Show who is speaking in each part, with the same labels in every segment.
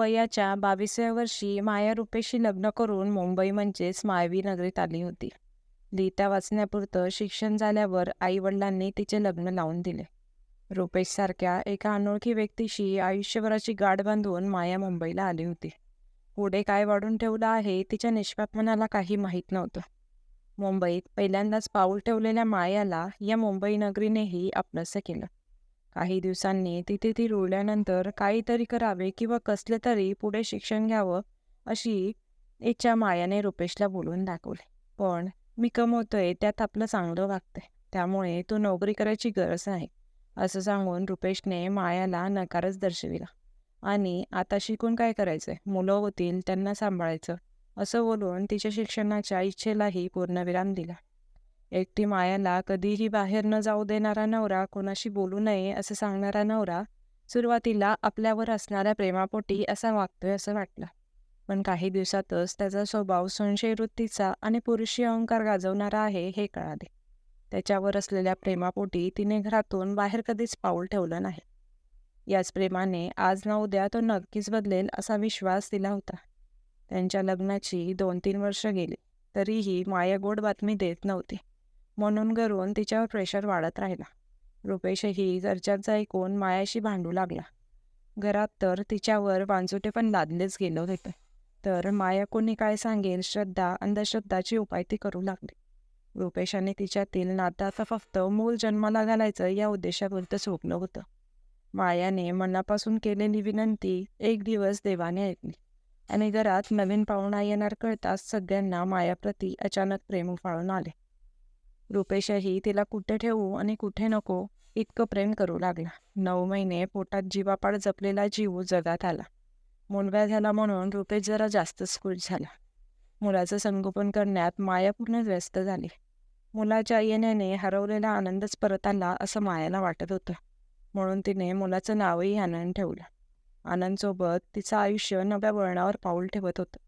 Speaker 1: वयाच्या 22व्या वर्षी माया रुपेशशी लग्न करून मुंबई म्हणजेच मायवी नगरीत आली होती. लिहिता वाचण्यापुरतं शिक्षण झाल्यावर आईवडिलांनी तिचे लग्न लावून दिले. रुपेशसारख्या एका अनोळखी व्यक्तीशी आयुष्यभराची गाठ बांधून माया मुंबईला आली होती. पुढे काय वाढून ठेवलं आहे तिच्या निष्पाप मनाला काही माहीत नव्हतं. मुंबईत पहिल्यांदाच पाऊल ठेवलेल्या मायाला या मुंबई नगरीनेही आपलंसं केलं. काही दिवसांनी तिथे ती रुळल्यानंतर काहीतरी करावे किंवा कसले तरी पुढे शिक्षण घ्यावं अशी इच्छा मायाने रुपेशला बोलून दाखवली. पण मी कमवतोय त्यात आपलं चांगलं वागतंय, त्यामुळे तू नोकरी करायची गरज नाही असं सांगून रुपेशने मायाला नकारच दर्शविला. आणि आता शिकून काय करायचंय, मुलं होतील त्यांना सांभाळायचं असं बोलून तिच्या शिक्षणाच्या इच्छेलाही पूर्णविराम दिला. एकटी मायाला कधीही बाहेर न जाऊ देणारा नवरा, कोणाशी बोलू नये असं सांगणारा नवरा सुरुवातीला आपल्यावर असणाऱ्या प्रेमापोटी असा वागतोय असं वाटलं. पण काही दिवसातच त्याचा स्वभाव संशयवृत्तीचा आणि पुरुषी अहंकार गाजवणारा आहे हे कळाले. त्याच्यावर असलेल्या प्रेमापोटी तिने घरातून बाहेर कधीच पाऊल ठेवलं नाही. याच प्रेमाने आज ना उद्या तो नक्कीच बदलेल असा विश्वास दिला होता. त्यांच्या लग्नाची 2-3 वर्ष गेली तरीही माया गोड बातमी देत नव्हती. म्हणून घरून तिच्यावर प्रेशर वाढत राहिला. रुपेशही घरच्यांचं ऐकून मायाशी भांडू लागला. घरात तर तिच्यावर वांजुटे पण लादलेच गेलं होते. तर माया कोणी काय सांगेल श्रद्धा अंधश्रद्धाची उपाय ती करू लागली. रुपेशाने तिच्यातील नातं आता फक्त मूल जन्माला घालायचं या उद्देशापुरतं सोपलं होतं. मायाने मनापासून केलेली विनंती एक दिवस देवाने ऐकली आणि घरात नवीन पाहुणा येणार कळताच सगळ्यांना मायाप्रती अचानक प्रेम उफाळून आले. रुपेशही तिला कुठे ठेवू आणि कुठे नको इतकं प्रेम करू लागला. 9 महिने पोटात जीवापाड जपलेला जीव जगात आला. मुलगा झाला म्हणून रुपेश जरा जास्तच खुश झाला. मुलाचं संगोपन करण्यात माया पूर्ण व्यस्त झाली. मुलाच्या येण्याने हरवलेला आनंदच परत आला असं मायाला वाटत होतं. म्हणून तिने मुलाचं नावही आनंद ठेवलं. आनंदसोबत तिचं आयुष्य नव्या वळणावर पाऊल ठेवत होतं,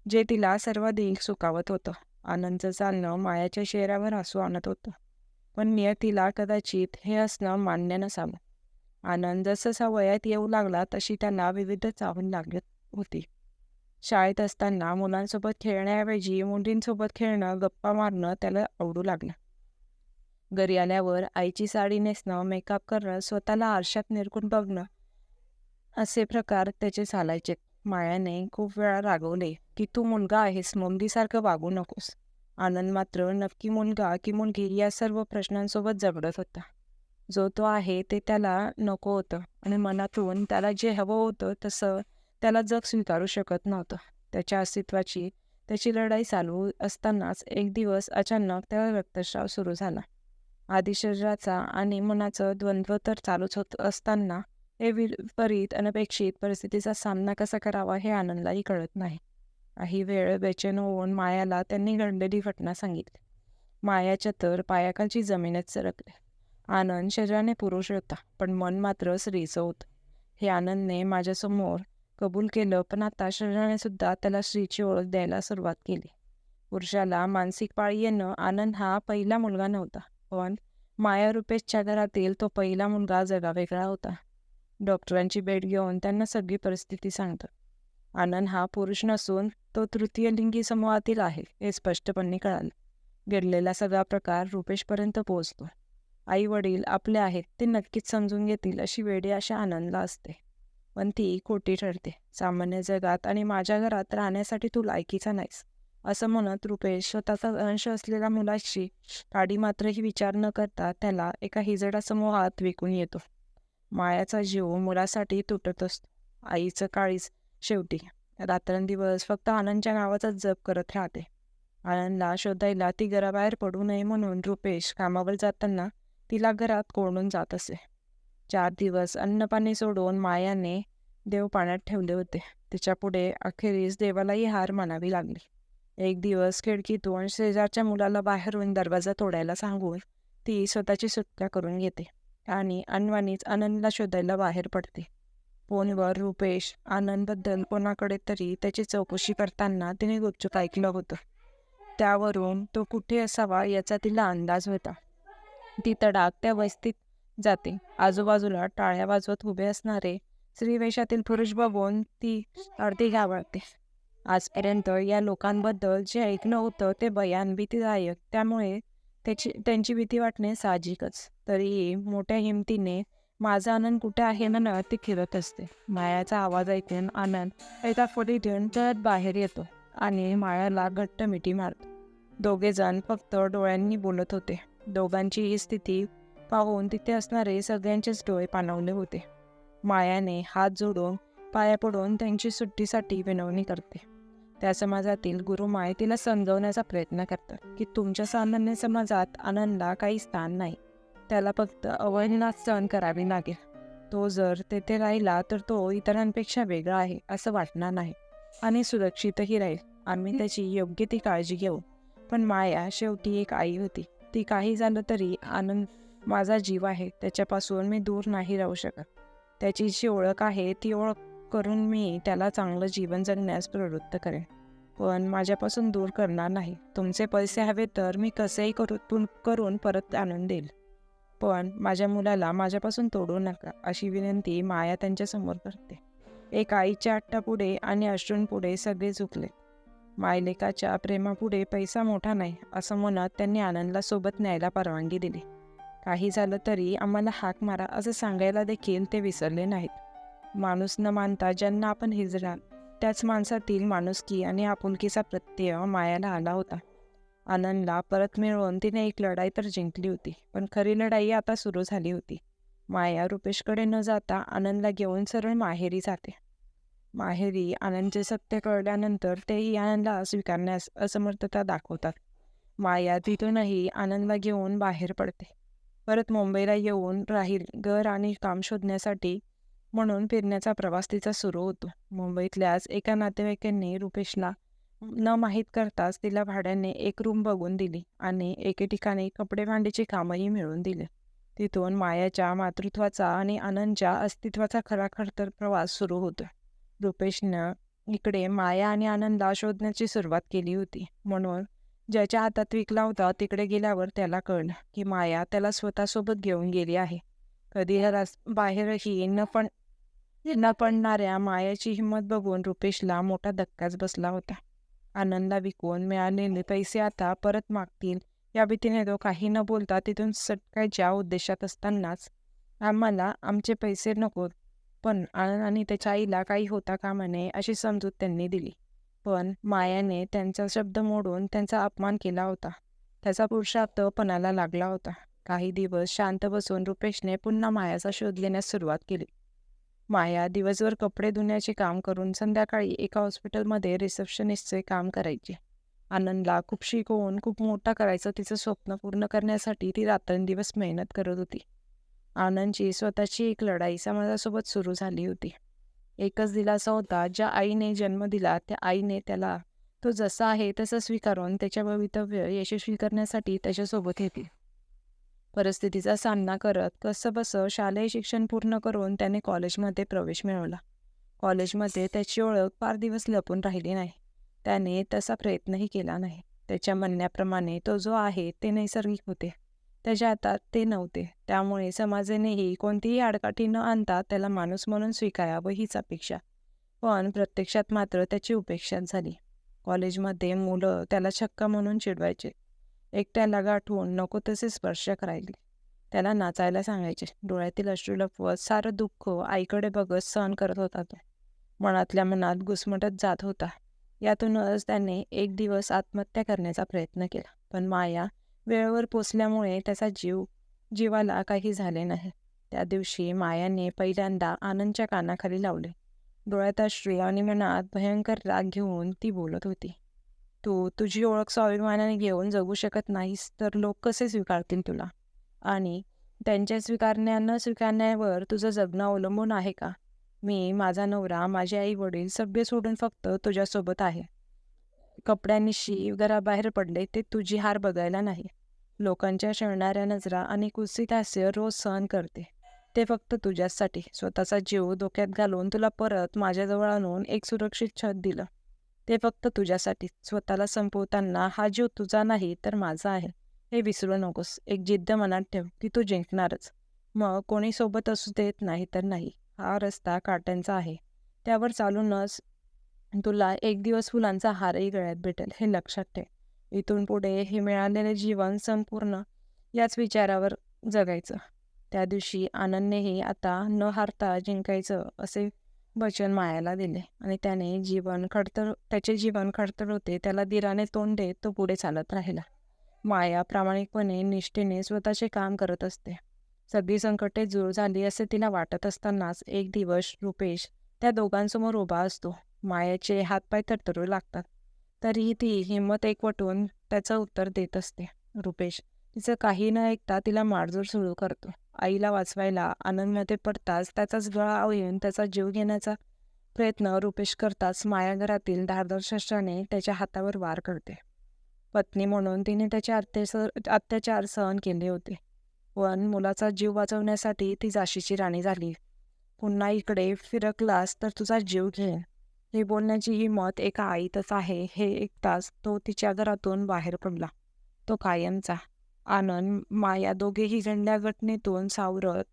Speaker 1: जे तिला सर्वाधिक सुखावत होतं. आनंदचं चालणं मायाच्या चेहऱ्यावर हसू आणत होतं, पण नियतीला कदाचित हे असणं मान्य नसावं. आनंद जसं वयात येऊ लागला तशी त्यांना विविध चाहूल लागत होती. शाळेत असताना मुलांसोबत खेळण्याऐवजी मुलींसोबत खेळणं, गप्पा मारणं त्याला आवडू लागलं. घरी आल्यावर आईची साडी नेसणं, मेकअप करणं, स्वतःला आरशात निरखून बघणं असे प्रकार त्याचे चालायचे. मायाने खूप वेळा रागवले की तू मुलगा आहेस, मुलगीसारखं वागू नकोस. आनंद मात्र नक्की मुलगा की मुलगी या सर्व प्रश्नांसोबत झगडत होता. जो तो आहे ते त्याला नको होतं आणि मनातून त्याला जे हवं होतं तसं त्याला जग स्वीकारू शकत नव्हतं. त्याच्या अस्तित्वाची त्याची लढाई चालू असतानाच एक दिवस अचानक त्याला रक्तस्राव सुरू झाला. आधी शरीराचा आणि मनाचं द्वंद्व तर चालूच होत असताना हे विपरीत अनपेक्षित परिस्थितीचा सामना कसा करावा हे आनंदलाही कळत नाही. काही वेळ बेचैन होऊन मायाला त्यांनी घडलेली घटना सांगितली. मायाच्या तर पायाखालची जमीनच सरकली. आनंद शरीराने पुरुष होता, पण मन मात्र स्त्रीचं होतं. हे आनंदने माझ्यासमोर कबूल केलं, पण आता शरीराने सुद्धा त्याला स्त्रीची ओळख द्यायला सुरुवात केली. पुरुषाला मानसिक पाळी येणं आनंद हा पहिला मुलगा नव्हता, पण माया रुपेशच्या घरातील तो पहिला मुलगा जगावेगळा होता. डॉक्टरांची भेट घेऊन त्यांना सगळी परिस्थिती सांगतात. आनंद हा पुरुष नसून तो तृतीय लिंगी समूहातील आहे हे स्पष्टपणे कळालं. घडलेला सगळा प्रकार रुपेशपर्यंत पोहोचतो. आई वडील आपले आहेत ते नक्कीच समजून घेतील अशी वेळ अशा आनंदला असते, पण ती खोटी ठरते. सामान्य जगात आणि माझ्या घरात राहण्यासाठी तू लायकीचा नाहीस असं म्हणत रुपेश स्वतःचा अंश असलेल्या मुलाची काडी मात्रही विचार न करता त्याला एका हिजडा समूहात विकून येतो. मायाचा जीव मुलासाठी तुटत असतो. आईचं काळीज शेवटी रात्रंदिवस फक्त आनंदच्या नावाचाच जप करत राहते. आनंदला शोधायला ती घराबाहेर पडू नये म्हणून रुपेश कामावर जाताना तिला घरात कोंडून जात असे. 4 दिवस अन्नपाणी सोडून मायाने देव पाण्यात ठेवले होते. तिच्यापुढे अखेरीस देवालाही हार मानावी लागली. एक दिवस खिडकीतून शेजारच्या मुलाला बाहेरून दरवाजा तोडायला सांगून ती स्वतःची सुटका करून घेते आणि अनवाणीच आनंदला शोधायला बाहेर पडते. फोनवर रुपेश आनंदबद्दल कोणाकडे तरी त्याची चौकशी करताना तिने गुपचूप ऐकलं होतं. त्यावरून तो कुठे असावा याचा तिला अंदाज होता. ती तडाक त्या वस्तीत जाते. आजूबाजूला टाळ्या वाजवत उभे असणारे स्त्रीवेशातील पुरुष बघून ती अर्धी घाबरते. आजपर्यंत या लोकांबद्दल जे ऐकलं होतं ते भयान भीतीदायक, त्यामुळे त्यांची भीती वाटणे साहजिकच. तरीही मोठ्या हिमतीने माझा आनंद कुठे आहे म्हणत ती फिरत असते. मायाचा आवाज ऐकून आनंद एका खोलीतून तळत बाहेर येतो आणि मायाला घट्ट मिठी मारतो. दोघेजण फक्त डोळ्यांनी बोलत होते. दोघांची ही स्थिती पाहून तिथे असणारे सगळ्यांचेच डोळे पाणावले होते. मायाने हात जोडून पाया पडून त्यांची सुट्टीसाठी विनवणी करते. त्या समाजातील गुरुमाय तिला समजवण्याचा प्रयत्न करतात की तुमच्या सामान्य समाजात आनंदला काही स्थान नाही. त्याला फक्त अवहेलना सहन करावी लागेल. तो जर तेथे राहिला तर तो इतरांपेक्षा वेगळा आहे असं वाटणार नाही आणि सुरक्षितही राहील. आम्ही त्याची योग्य ती काळजी घेऊ. पण माया शेवटी एक आई होती. ती काही झालं तरी आनंद माझा जीव आहे. त्याच्यापासून मी दूर नाही राहू शकत. त्याची जी ओळख आहे ती ओळख करून मी त्याला चांगलं जीवन जगण्यास प्रवृत्त करेन, पण माझ्यापासून दूर करणार नाही. तुमचे पैसे हवे तर मी कसेही करून परत आणून देईल, पण माझ्या मुलाला माझ्यापासून तोडू नका, अशी विनंती माया त्यांच्यासमोर करते. एक आईच्या हट्टापुढे आणि अश्रूंपुढे सगळे झुकले. मायलेकाच्या प्रेमापुढे पैसा मोठा नाही असं म्हणत त्यांनी आनंदला सोबत न्यायला परवानगी दिली. काही झालं तरी आम्हाला हाक मारा असं सांगायला देखील ते विसरले नाहीत. माणूस न मानता ज्यांना आपण हिजरा, त्याच माणसातील माणुसकी आणि आपुलकीचा प्रत्यय मायाला आला होता. आनंदला परत मिळवून तिने एक लढाई तर जिंकली होती, पण खरी लढाई आता सुरू झाली होती. माया रुपेशकडे न जाता आनंदला घेऊन सरळ माहेरी जाते. माहेरी आनंदचे सत्य कळल्यानंतर तेही आनंदला स्वीकारण्यास असमर्थता दाखवतात. माया तिथूनही आनंदला घेऊन बाहेर पडते. परत मुंबईला येऊन राहील घर आणि काम शोधण्यासाठी म्हणून फिरण्याचा प्रवास तिचा सुरू होतो. मुंबईतल्याच एका नातेवाईकांनी रुपेशला न माहीत करताच तिला भाड्याने एक रूम बघून दिली आणि एके ठिकाणी कपडे भांडीचे कामही मिळवून दिले. तिथून मायाच्या मातृत्वाचा आणि आनंदच्या अस्तित्वाचा खरा खडतर प्रवास सुरू होतो. रुपेशनं इकडे माया आणि आनंदला शोधण्याची सुरुवात केली होती. म्हणून ज्याच्या हातात विकला होता तिकडे गेल्यावर त्याला कळलं की माया त्याला स्वतःसोबत घेऊन गेली आहे. कधी बाहेरही न पडणाऱ्या मायाची हिंमत बघून रुपेशला मोठा धक्काच बसला होता. आनंदला विकून मिळालेले पैसे आता परत मागतील या भीतीने तो काही न बोलता तिथून सटकायच्या उद्देशात असतानाच, आम्हाला आमचे पैसे नकोत, पण आनंद आणि त्याच्या आईला काही होता कामा नये अशी समजूत त्यांनी दिली. पण मायाने त्यांचा शब्द मोडून त्यांचा अपमान केला होता. त्याचा पुरुषार्थ पणाला लागला होता. काही दिवस शांत बसून रुपेशने पुन्हा मायाचा शोध घेण्यास सुरुवात केली. माया दिवसभर कपडे धुण्याचे काम करून संध्याकाळी एका हॉस्पिटलमध्ये रिसेप्शनिस्टचे काम करायची. आनंदला खूप शिकवून खूप मोठा करायचं तिचं स्वप्न पूर्ण करण्यासाठी ती रात्रंदिवस मेहनत करत होती. आनंदची स्वतःची एक लढाई समाजासोबत सुरू झाली होती. एकच दिलासा होता, ज्या आईने जन्म दिला त्या आईने त्याला तो जसा आहे तसं स्वीकारून त्याच्या भवितव्य यशस्वी करण्यासाठी त्याच्यासोबत येते. परिस्थितीचा सामना करत कसंबसं शालेय शिक्षण पूर्ण करून त्याने कॉलेजमध्ये प्रवेश मिळवला. कॉलेजमध्ये त्याची ओळख फार दिवस लपून राहिली नाही. त्याने तसा प्रयत्नही केला नाही. त्याच्या म्हणण्याप्रमाणे तो जो आहे ते नैसर्गिक होते, त्याच्या हातात ते नव्हते. त्यामुळे समाजानेही कोणतीही आडकाठी न आणता त्याला माणूस म्हणून स्वीकारावं हीच अपेक्षा. पण प्रत्यक्षात मात्र त्याची उपेक्षाच झाली. कॉलेजमध्ये मुलं त्याला छक्का म्हणून चिडवायचे. एकट्याला गाठवून नको तसे स्पर्श करायले. त्याला नाचायला सांगायचे. डोळ्यातील अश्रू लपवत सारं दुःख आईकडे बघत सहन करत होता तो. मनातल्या मनात घुसमटत जात होता. यातूनच त्याने एक दिवस आत्महत्या करण्याचा प्रयत्न केला. पण माया वेळेवर पोचल्यामुळे त्याचा जीवाला काही झाले नाही. त्या दिवशी मायाने पहिल्यांदा आनंदच्या कानाखाली लावले. डोळ्यात अश्रू आणि मनात भयंकर राग घेऊन ती बोलत होती. तू तुझी ओळख स्वाभिमानाने घेऊन जगू शकत नाहीस तर लोक कसे स्वीकारतील तुला? आणि त्यांच्या स्वीकारण्या न स्वीकारण्यावर तुझं जगणं अवलंबून आहे का? मी, माझा नवरा, माझे आई वडील सगळे सोडून फक्त तुझ्यासोबत आहे. कपड्यांनिशी घराबाहेर पडले ते तुझी हार बघायला नाही. लोकांच्या शळणाऱ्या नजरा आणि कुत्सित हास्य रोज सहन करते, ते फक्त तुझ्यासाठी. स्वतःचा जीव धोक्यात घालून तुला परत माझ्याजवळ आणून एक सुरक्षित छत दिलं, ते फक्त तुझ्यासाठी. स्वतःला संपवताना हा जीव तुझा नाही तर माझा आहे हे विसरू नकोस. एक जिद्द मनात ठेव की तू जिंकणारच. मग कोणी सोबत असू देत नाही तर नाही. हा रस्ता काट्यांचा आहे. त्यावर चालूनच तुला एक दिवस फुलांचा हारही गळ्यात भेटेल, हे लक्षात ठेव. इथून पुढे हे मिळालेले जीवन संपूर्ण याच विचारावर जगायचं. त्या दिवशी आनंदनेही आता न हारता जिंकायचं असे वचन मायाला दिले आणि त्याचे जीवन खडतर होते त्याला धीराने तोंड देत तो पुढे चालत राहिला. माया प्रामाणिकपणे निष्ठेने स्वतःचे काम करत असते. सगळी संकटे दूर झाली असे तिला वाटत असतानाच एक दिवस रुपेश त्या दोघांसमोर उभा असतो. मायाचे हातपाय थरथरू लागतात. तरीही ती हिंमत एकवटून त्याचं उत्तर देत असते. रुपेश तिचं काही न ऐकता तिला मारझोड सुरू करतो. आईला वाचवायला आनंदमध्ये पडताच त्याचाच गळा आवळून त्याचा जीव घेण्याचा प्रयत्न रुपेश करताच माया घरातील धारदार शस्त्राने त्याच्या हातावर वार करते. पत्नी म्हणून तिने त्याचे अत्याचार सहन केले होते, पण मुलाचा जीव वाचवण्यासाठी ती झाशीची राणी झाली. पुन्हा इकडे फिरकलास तर तुझा जीव घेईन, हे बोलण्याची हिंमत एका आईतच आहे हे ऐकताच तो तिच्या घरातून बाहेर पडला. तो कायमचा. आनंद माया दोघेही घडल्या घटनेतून सावरत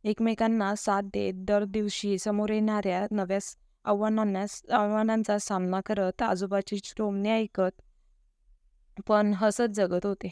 Speaker 1: एकमेकांना साथ देत दर दिवशी समोर येणाऱ्या नव्या आव्हानांचा सामना करत आजोबाची टोमणे ऐकत पण हसत जगत होते.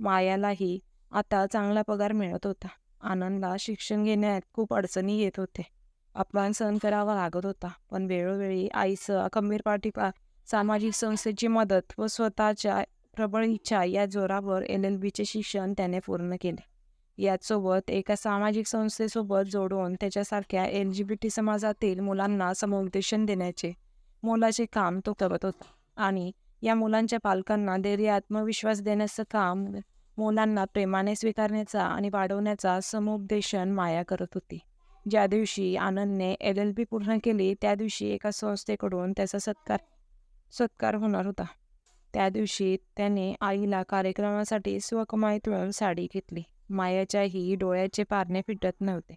Speaker 1: मायालाही आता चांगला पगार मिळत होता. आनंदला शिक्षण घेण्यात खूप अडचणी येत होते. अपमान सहन करावा लागत होता. पण वेळोवेळी आईचं खंबीरपाठी सामाजिक संस्थेची मदत व स्वतःच्या प्रबळ इच्छा या जोरावर LLBचे शिक्षण त्याने पूर्ण केले. याचसोबत एका सामाजिक संस्थेसोबत जोडून त्याच्यासारख्या LGBT समाजातील मुलांना समुपदेशन देण्याचे मोलाचे काम तो करत होता. आणि या मुलांच्या पालकांना धैर्य आत्मविश्वास देण्याचं काम, मुलांना प्रेमाने स्वीकारण्याचा आणि वाढवण्याचा समुपदेशन माया करत होती. ज्या दिवशी आनंदने LLB पूर्ण केली त्या दिवशी एका संस्थेकडून त्याचा सत्कार होणार होता. त्या दिवशी त्याने आईला कार्यक्रमासाठी स्वकमाईतून साडी घेतली. मायाच्याही डोळ्याचे पारणे फिटत नव्हते.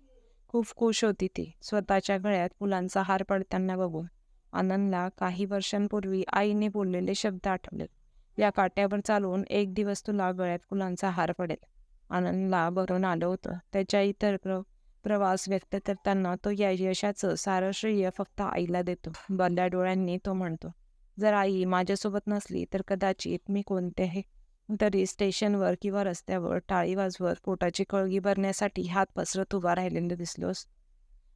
Speaker 1: खूप खुश होती ती स्वतःच्या गळ्यात फुलांचा हार पडताना बघून. आनंदला काही वर्षांपूर्वी आईने बोललेले शब्द आठवले. या काट्यावर चालून एक दिवस तुला गळ्यात फुलांचा हार पडेल. आनंदला भरून आलं होतं. त्याच्या इतर प्रवास व्यक्त करताना तो या यशाचं सारं श्रेय फक्त आईला देतो. बंद डोळ्यांनी तो म्हणतो, जर आई माझ्यासोबत नसली तर कदाचित मी कोणत्याही तरी स्टेशनवर किंवा रस्त्यावर टाळी वाजवत पोटाची कळगी भरण्यासाठी हात पसरत उभा राहिलेले दिसलोस.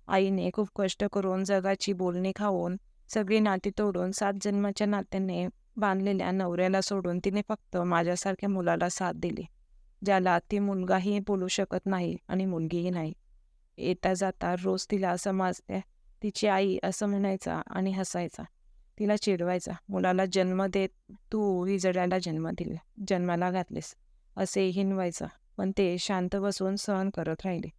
Speaker 1: आईने खूप कष्ट करून जगाची बोलणी खाऊन सगळी नाती तोडून 7 जन्माच्या नात्याने बांधलेल्या नवऱ्याला सोडून तिने फक्त माझ्यासारख्या मुलाला साथ दिली, ज्याला ती मुलगाही बोलू शकत नाही आणि मुलगीही नाही. येता जाता रोज तिला समजते तिची आई असं म्हणायचा आणि हसायचा. तिला चिडवायचा, मुलाला जन्म देत तू हिजड्याला जन्माला घातलेस असे हिनवायचा. पण ते शांत बसून सहन करत राहिले,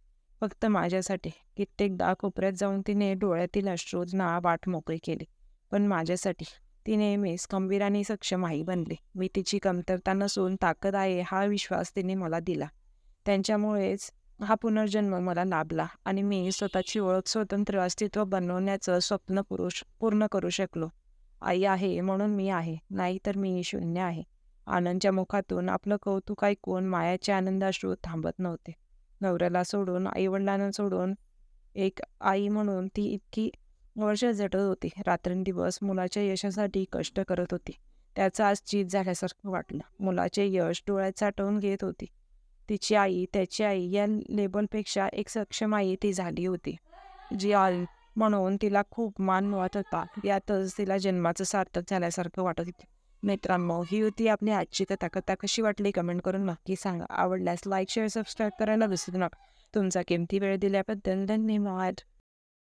Speaker 1: फक्त माझ्यासाठी. कित्येकदा कोपऱ्यात जाऊन तिने डोळ्यातील अश्रूंना वाट मोकळी केली, पण माझ्यासाठी. ती नेहमीच खंबीर आणि सक्षम आई बनली. मी तिची कमतरता नसून ताकद आहे हा विश्वास तिने मला दिला. त्यांच्यामुळेच हा पुनर्जन्म मला लाभला आणि मी स्वतःची ओळख, स्वतंत्र अस्तित्व बनवण्याचं स्वप्न पूर्ण करू शकलो. आई आहे म्हणून मी आहे, नाही तर मी शून्य आहे. आनंदच्या मुखातून आपलं कौतुक ऐकून मायाचे आनंदाश्रू थांबत नव्हते. नवऱ्याला सोडून, आईवडिलांना सोडून एक आई म्हणून ती इतकी वर्ष झटत होती. रात्रंदिवस मुलाच्या यशासाठी कष्ट करत होती. त्याचं आज चीज झाल्यासारखं वाटलं. मुलाचे यश डोळ्यात साठवून घेत होती. तिची आई, त्याची आई या लेबलपेक्षा एक सक्षम आई ती झाली होती, जी आई म्हणून तिला खूप मान मिळत होता. यातच तिला जन्माचं सार्थक झाल्यासारखं वाटत होतं. मित्रांनो, ही होती आपली आजची कथा. कशी वाटली कमेंट करून नक्की सांगा. आवडल्यास लाईक, शेअर, सबस्क्राईब करायला विसरू नका. तुमचा किमती वेळ दिल्याबद्दल धन्यवाद.